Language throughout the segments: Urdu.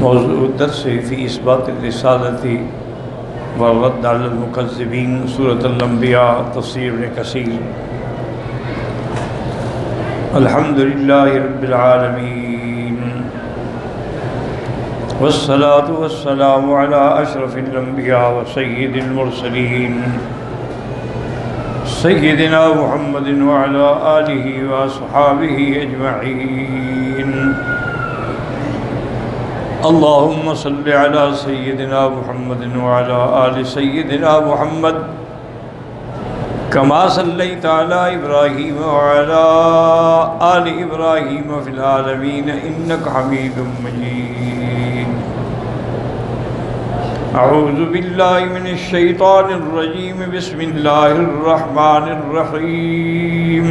موضوع الدرس في إثبات الرسالة والرد على المكذبين، سورة الأنبياء، تفسير ابن كثير۔ الحمد لله رب العالمين، والصلاة والسلام على أشرف الأنبياء وسيد المرسلين سيدنا محمد وعلى آله وأصحابه أجمعين۔ اللهم صل على سيدنا محمد وعلى آل سيدنا محمد كما صليت على إبراهيم وعلى آل إبراهيم في العالمين إنك حميد مجيد۔ أعوذ بالله من الشيطان الرجيم، بسم الله الرحمن الرحيم۔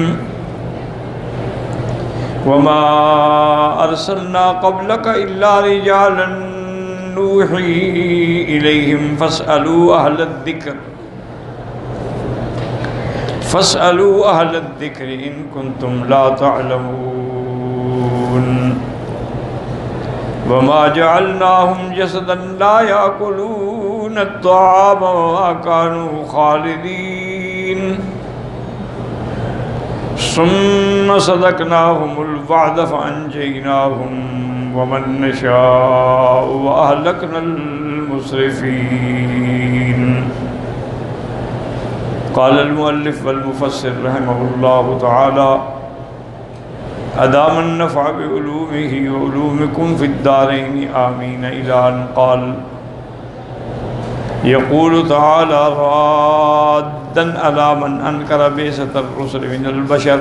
وما أرسلنا قبلك إلا رجالا نوحي إليهم فاسألوا أهل الذكر إن كنتم لا تعلمون۔ وما جعلناهم جسدا لا يأكلون الطعام وما كانوا خالدين، ثم صدقناهم الوعد فأنجيناهم ومن نشاء وأهلكنا المسرفين۔ قال المؤلف والمفسر رحمه الله تعالى: أدام النفع بعلومه وعلومكم في الدارين آمين، إلى أن قال: يقول تعالى رادا على من أنكر بعثة الرسل من البشر: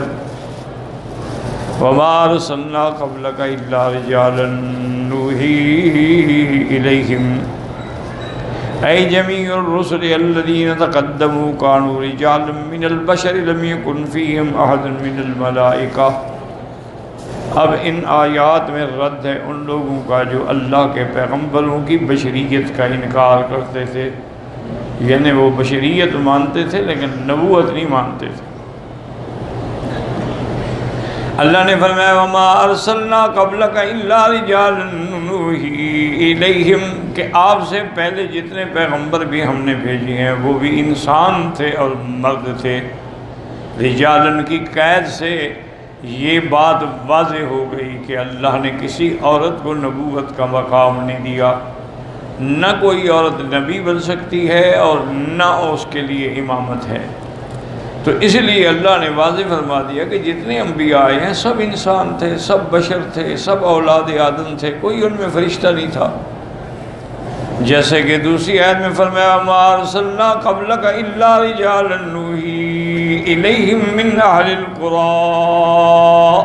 وما أرسلنا قبلك إلا رجالا نوحي إليهم، أي جميع الرسل الذين تقدموا كانوا رجالا من البشر لم يكن فيهم أحد من الملائكة۔ اب ان آیات میں رد ہے ان لوگوں کا جو اللہ کے پیغمبروں کی بشریت کا انکار کرتے تھے، یعنی وہ بشریت مانتے تھے لیکن نبوت نہیں مانتے تھے۔ اللہ نے فرمایا: وما ارسلنا قبلک الا رجالا نوحی الیہم، کہ آپ سے پہلے جتنے پیغمبر بھی ہم نے بھیجے ہیں وہ بھی انسان تھے اور مرد تھے۔ رجالن کی قید سے یہ بات واضح ہو گئی کہ اللہ نے کسی عورت کو نبوت کا مقام نہیں دیا، نہ کوئی عورت نبی بن سکتی ہے اور نہ اس کے لیے امامت ہے۔ تو اس لیے اللہ نے واضح فرما دیا کہ جتنے انبیاء آئے ہیں سب انسان تھے، سب بشر تھے، سب اولاد آدم تھے، کوئی ان میں فرشتہ نہیں تھا۔ جیسے کہ دوسری آیت میں فرمایا: وَمَا أَرْسَلْنَا قَبْلَكَ إِلَّا رِجَالًا نُوحِي إِلَيْهِم مِّنْ أَهْلِ الْقُرَىٰ،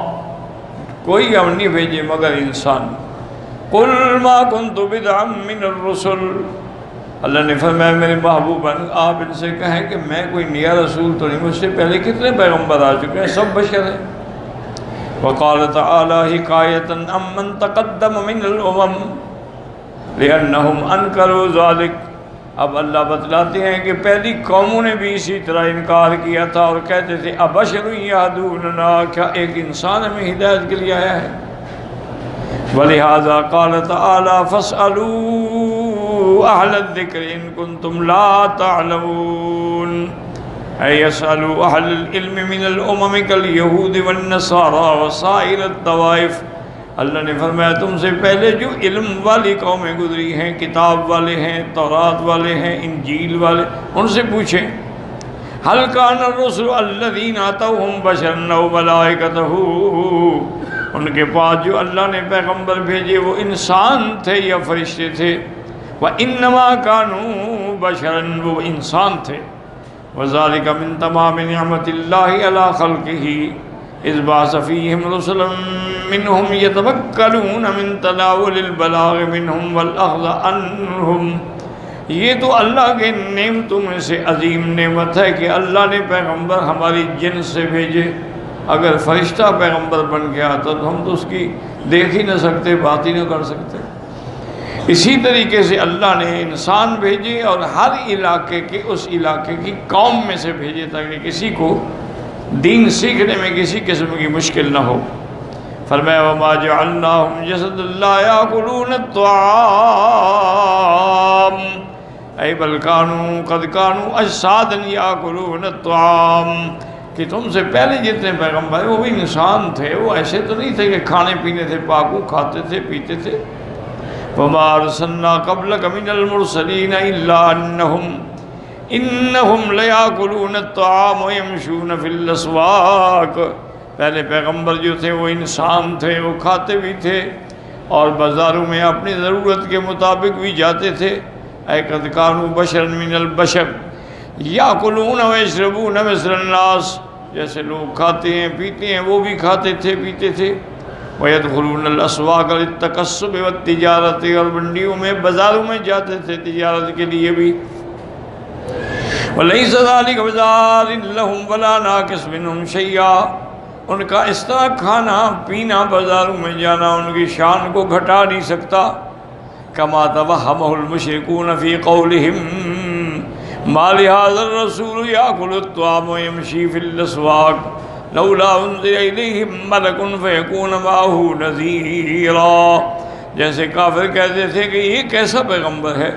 کوئی ہم نہیں بھیجے مگر انسان۔ قُلْ مَا كُنْتُ بِدْعًا مِّنَ الرُّسُلِ، اللہ نے فرمایا میرے محبوب آپ ان سے کہیں کہ میں کوئی نیا رسول تو نہیں، مجھ سے پہلے کتنے پیغمبر آ چکے ہیں، سب بشر ہیں۔ وقال تعالیٰ حکایۃ عمن تقدم من الامم لأنهم انکروا ذلک، اب اللہ بتلاتے ہیں کہ پہلی قوموں نے بھی اسی طرح انکار کیا تھا اور کہتے تھے ابشر یہدوننا، کیا ایک انسان ہمیں ہدایت کے لیے آیا ہے؟ ولہذا قال تعالی فاسألوا اہل الذکر ان کنتم لا تعلمون، اے یسألوا اہل العلم من الامم کالیہود والنصارى وسائر الطوائف۔ اللہ نے فرمایا تم سے پہلے جو علم والی قومیں گزری ہیں، کتاب والے ہیں، تورات والے ہیں، انجیل والے، ان سے پوچھیں هل كان الرسل الذين اتوهم بشرا او ملائكة، ان کے پاس جو اللہ نے پیغمبر بھیجے وہ انسان تھے یا فرشتے تھے؟ وانما كانوا بشرا، وہ انسان تھے۔ وذلك من تمام نعمت اللہ علی خلقہ اذ بعث فیہم رسلا منہم یتمکنون من تناول البلاغ منہم والاخذ عنہم، یہ تو اللہ کے نعمتوں میں سے عظیم نعمت ہے کہ اللہ نے پیغمبر ہماری جنس سے بھیجے۔ اگر فرشتہ پیغمبر بن گیا تو ہم تو اس کی دیکھ ہی نہ سکتے، بات ہی نہ کر سکتے۔ اسی طریقے سے اللہ نے انسان بھیجے اور ہر علاقے کے اس علاقے کی قوم میں سے بھیجے تاکہ کسی کو دین سیکھنے میں کسی قسم کی مشکل نہ ہو۔ فرمایا وما جعلناہم جسد لا یاکلون الطعام اے بل کانوا قد کانوا اجسادا یاکلون الطعام، کہ تم سے پہلے جتنے پیغمبر ہیں وہ بھی انسان تھے، وہ ایسے تو نہیں تھے کہ کھانے پینے تھے پاکو، کھاتے تھے پیتے تھے۔ وما ارسلنا قبلک من المرسلین الا انہم لیاکلون الطعام ویمشون فی الاسواق، پہلے پیغمبر جو تھے وہ انسان تھے، وہ کھاتے بھی تھے اور بازاروں میں اپنی ضرورت کے مطابق بھی جاتے تھے۔ اے قد کانوا بشرا من البشر یاکلون ویشربون مثل الناس، جیسے لوگ کھاتے ہیں پیتے ہیں وہ بھی کھاتے تھے پیتے تھے۔ وَيَدْخُلُونَ الْأَسْوَاقَ لِلتَّكَسُّبِ وَالتِّجَارَةِ، اور منڈیوں میں بازاروں میں جاتے تھے تجارت کے لیے بھی۔ وَلَيْسَ ذَلِكَ بِضَارٍ لَهُمْ وَلَا نَاقِصٍ مِنْهُمْ شَيْئًا، ان کا اس طرح کھانا پینا بازاروں میں جانا ان کی شان کو گھٹا نہیں سکتا۔ كَمَا تَوَهَّمَهُ الْمُشْرِكُونَ فِي قَوْلِهِمْ مَا لِهَذَا الرَّسُولُ يَأْكُلُ الطَّعَامَ وَيَمْشِي فِي الْأَسْوَاقِ لولا انزل الیہم ملک فیکون معہ نذیرا، جیسے کافر کہتے تھے کہ یہ کیسا پیغمبر ہے،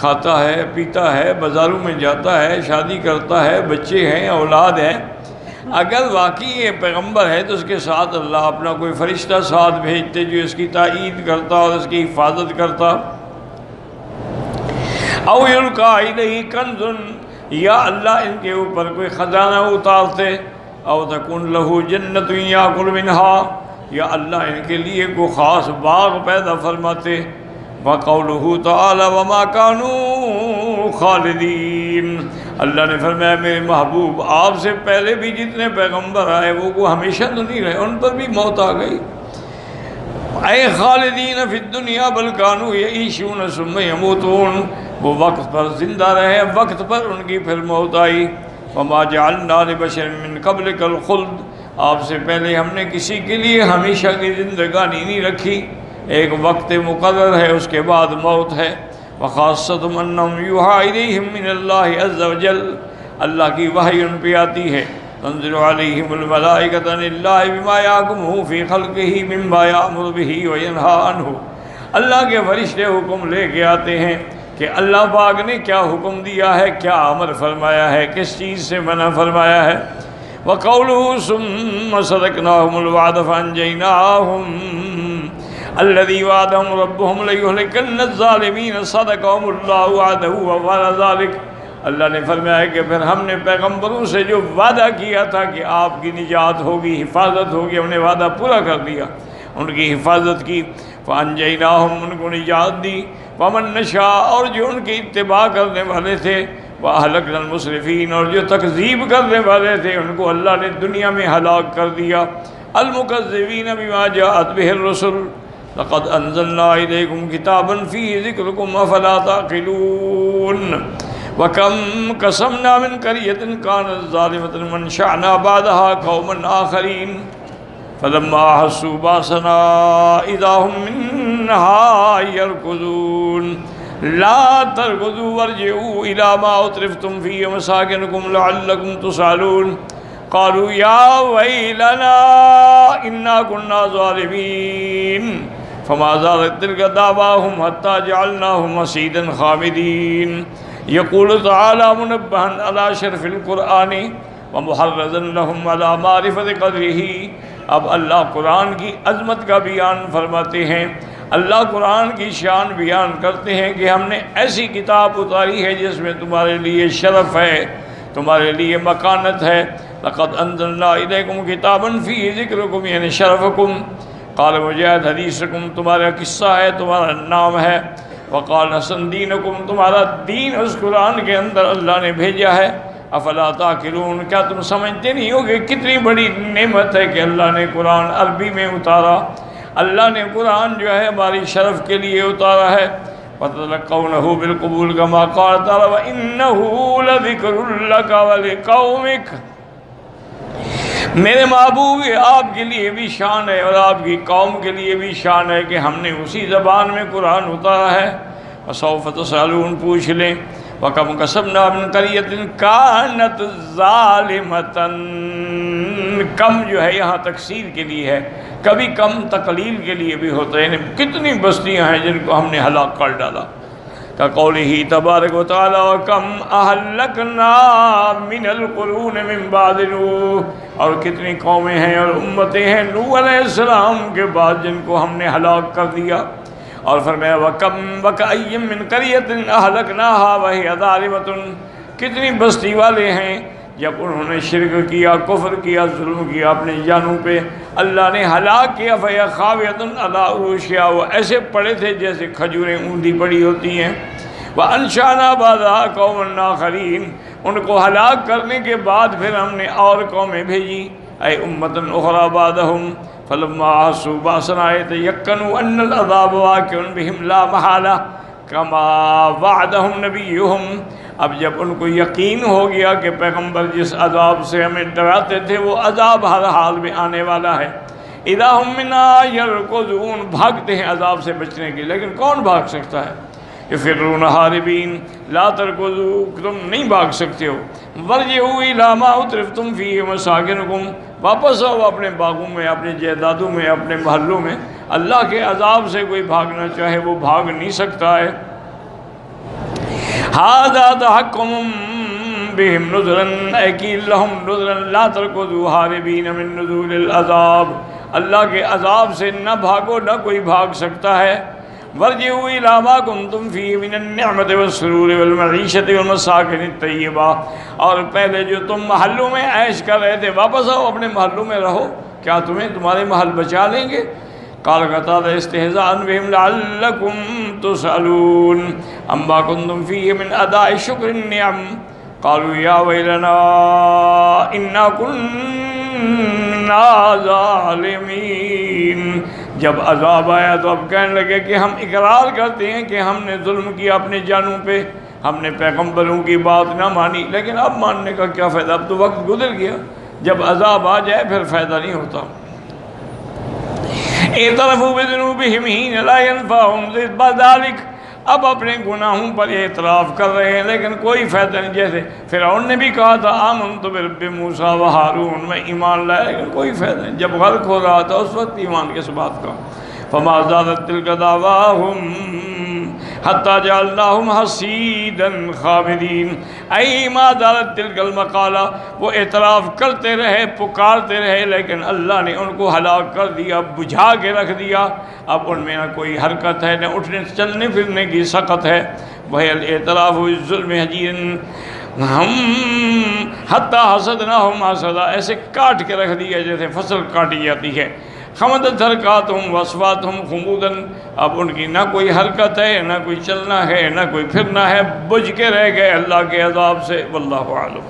کھاتا ہے پیتا ہے بازاروں میں جاتا ہے شادی کرتا ہے بچے ہیں اولاد ہے، اگر واقعی یہ پیغمبر ہے تو اس کے ساتھ اللہ اپنا کوئی فرشتہ ساتھ بھیجتے جو اس کی تائید کرتا اور اس کی حفاظت کرتا۔ او یلقی الیہ کنز، یا اللہ ان کے اوپر کوئی خزانہ اتارتے، او تکن لہ جنت یاکل منہا، یا اللہ ان کے لیے کوئی خاص باغ پیدا فرماتے۔ وقولہ تعالی وما کانوا خالدین، اللہ نے فرمایا میرے محبوب آپ سے پہلے بھی جتنے پیغمبر آئے وہ کو ہمیشہ تو نہیں رہے، ان پر بھی موت آ گئی۔ اے خالدین فی الدنیا بل کانوا یعیشون ثم یموتون، وہ وقت پر زندہ رہے وقت پر ان کی پھر موت آئی۔ وما جعلنا لبشر من قبلک الخلد، آپ سے پہلے ہم نے کسی کے لیے ہمیشہ کی زندگانی نہیں رکھی، ایک وقت مقرر ہے اس کے بعد موت ہے۔ وخاصتهم انہم یوحی الیہم من اللہ عز وجل، اللہ کی وحی ان پہ آتی ہے۔ تنزل علیہم الملائکۃ عن اللہ بما یحکمہ فی خلقہ مما یأمر بہ وینہی عنہ، اللہ کے فرشتے حکم لے کے آتے ہیں کہ اللہ پاک نے کیا حکم دیا ہے، کیا امر فرمایا ہے، کس چیز سے منع فرمایا ہے۔ وقولہ ثم صدقناہم الوعد فانجیناہم الذی وعدہم ربہم لیہلکن الظالمین صدقہم اللہ وعدہ وفعل ذلک، اللہ نے فرمایا کہ پھر ہم نے پیغمبروں سے جو وعدہ کیا تھا کہ آپ کی نجات ہوگی حفاظت ہوگی، ہم نے وعدہ پورا کر دیا، ان کی حفاظت کی۔ فانجیناہم، ان کو نجات دی۔ ومن نشاء، اور جو ان کی اتباع کرنے والے تھے۔ واہلکنا المسرفین، اور جو تکذیب کرنے والے تھے ان کو اللہ نے دنیا میں ہلاک کر دیا۔ المکذبین بما جاءت بہ الرسل، لقد انزلنا الیکم کتابا فیہ ذکرکم افلا تعقلون۔ وکم قسمنا من قریۃ کانت ظالمۃ وانشأنا بعدها قوما آخرین فلما احسوا باسنا اذا هم منها يركضون لا تركضوا وارجعوا الى ما اترفتم فيه مساكنكم لعلكم تسألون قالوا يا ويلنا انا كنا ظالمين فما زالت تلك دعواهم حتى جعلناهم حصيدا خامدين۔ يقول تعالى منبها على شرف القرآن ومحرزا لهم على معرفة قدره، اب اللہ قرآن کی عظمت کا بیان فرماتے ہیں، اللہ قرآن کی شان بیان کرتے ہیں کہ ہم نے ایسی کتاب اتاری ہے جس میں تمہارے لیے شرف ہے، تمہارے لیے مکانت ہے۔ لقد انزلنا الیکم کتابا فیہ ذکرکم، یعنی شرفکم۔ قال مجاہد حدیثکم، تمہارا قصہ ہے، تمہارا نام ہے۔ وقال حسن دینکم، تمہارا دین اس قرآن کے اندر اللہ نے بھیجا ہے۔ افلا تعقلون، کیا تم سمجھتے نہیں ہو کہ کتنی بڑی نعمت ہے کہ اللہ نے قرآن عربی میں اتارا، اللہ نے قرآن جو ہے ہماری شرف کے لیے اتارا ہے۔ وَتَلَقَّوْنَهُ بِالْقُبُولِ كَمَا قَالَ تَعَالَىٰ وَإِنَّهُ لَذِكْرٌ لَكَ وَلِقَوْمِكَ، میرے محبوب آپ کے لیے بھی شان ہے اور آپ کی قوم کے لیے بھی شان ہے کہ ہم نے اسی زبان میں قرآن اتارا ہے۔ وَسَوْفَ تُسْأَلُونَ، پوچھ لیں۔ وَكَمْ قَسَمْنَا مِنْ قَرْيَةٍ كَانَتْ ظَالِمَةً لیکن کم جو ہے یہاں تکثیر کے لیے ہے، کبھی کم تقلیل کے لیے بھی ہوتا ہے، یعنی کتنی بستیاں ہیں جن کو ہم نے ہلاک کر ڈالا۔ کا قولہ تبارک و تعالی وَكَمْ أَهْلَكْنَا مِنَ الْقُرُونِ مِنْ بَعْدِ نُوحٍ، اور کتنی قومیں ہیں اور امتیں ہیں نوح علیہ السلام کے بعد جن کو ہم نے ہلاک کر دیا۔ اور فرمایا وَكَمْ وَكَأَيٍّ مِّن قَرْيَةٍ أَهْلَكْنَاهَا وَهِيَ ظَالِمَةٌ، کتنی بستی والے ہیں جب انہوں نے شرک کیا، کفر کیا، ظلم کیا اپنے جانوں پہ، اللہ نے ہلاک کیا۔ فَهِيَ خَاوِيَةٌ عَلَىٰ عُرُوشِهَا، وہ ایسے پڑے تھے جیسے کھجوریں اوندھی پڑی ہوتی ہیں۔ وَأَنشَأْنَا بَعْدَهَا قَوْمًا آخَرِينَ، ان کو ہلاک کرنے کے بعد پھر ہم نے اور قومیں بھیجی، اے امۃ اخریٰ بعدہم فلما احسوا باسنا یتیقنوا ان العذاب واقع بہم لا محالہ کما وعدہم نبیہم، اب جب ان کو یقین ہو گیا کہ پیغمبر جس عذاب سے ہمیں ڈراتے تھے وہ عذاب ہر حال میں آنے والا ہے، اذا ہم منہا یرکضون، بھاگتے ہیں عذاب سے بچنے کے، لیکن کون بھاگ سکتا ہے؟ یفرون ہاربین، لا ترکضوا، تم نہیں بھاگ سکتے ہو، ورجعوا الی ما اترفتم فیہ مساکنکم، واپس آؤ اپنے باغوں میں، اپنے جائیدادوں میں، اپنے محلوں میں۔ اللہ کے عذاب سے کوئی بھاگنا چاہے وہ بھاگ نہیں سکتا ہے۔ ھذا تحکم بہم نذرا اکیل لہم نذرا لا ترکضوا ہاربین من نزول العذاب، اللہ کے عذاب سے نہ بھاگو، نہ کوئی بھاگ سکتا ہے۔ ورجعوا الی ما کنتم فیہ من النعمۃ والسرور والمعیشۃ والمساکن الطیبہ، اور پہلے جو تم محلوں میں عیش کر رہے تھے واپس آؤ اپنے محلوں میں رہو، کیا تمہیں تمہارے محل بچا لیں گے؟ قال قتادہ استہزاء بہم لعلکم تسألون عما کنتم فیہ من اداء شکر النعم قالوا یا ویلنا انا کنا ظالمین، جب عذاب آیا تو اب کہنے لگے کہ ہم اقرار کرتے ہیں کہ ہم نے ظلم کیا اپنے جانوں پہ، ہم نے پیغمبروں کی بات نہ مانی، لیکن اب ماننے کا کیا فائدہ، اب تو وقت گزر گیا، جب عذاب آ جائے پھر فائدہ نہیں ہوتا۔ اعترفوا بذنوبہم حین لا ینفعہم ذلک، اب اپنے گناہوں پر اعتراف کر رہے ہیں لیکن کوئی فائدہ نہیں، جیسے فرعون نے بھی کہا تھا آمنت برب موسیٰ و ہارون، میں ایمان لایا، لیکن کوئی فائدہ نہیں، جب غرق ہو رہا تھا اس وقت ایمان کس بات کا۔ فما زادت تلک دعواہم حتی جعلناہم حصیدا خامدین، ای ما زادت تلک المقالہ، وہ اعتراف کرتے رہے، پکارتے رہے، لیکن اللہ نے ان کو ہلاک کر دیا، بجھا کے رکھ دیا، اب ان میں نہ کوئی حرکت ہے، نہ اٹھنے چلنے پھرنے کی سخت ہے۔ وہی الاعتراف بالظلم حجیر، ہم حتی حسدناہم حسدا، ایسے کاٹ کے رکھ دیا جیسے فصل کاٹی جاتی ہے۔ خمدت حرکاتہم واصواتہم خموداً، اب ان کی نہ کوئی حرکت ہے، نہ کوئی چلنا ہے، نہ کوئی پھرنا ہے، بجھ کے رہ گئے اللہ کے عذاب سے۔ واللہ اعلم۔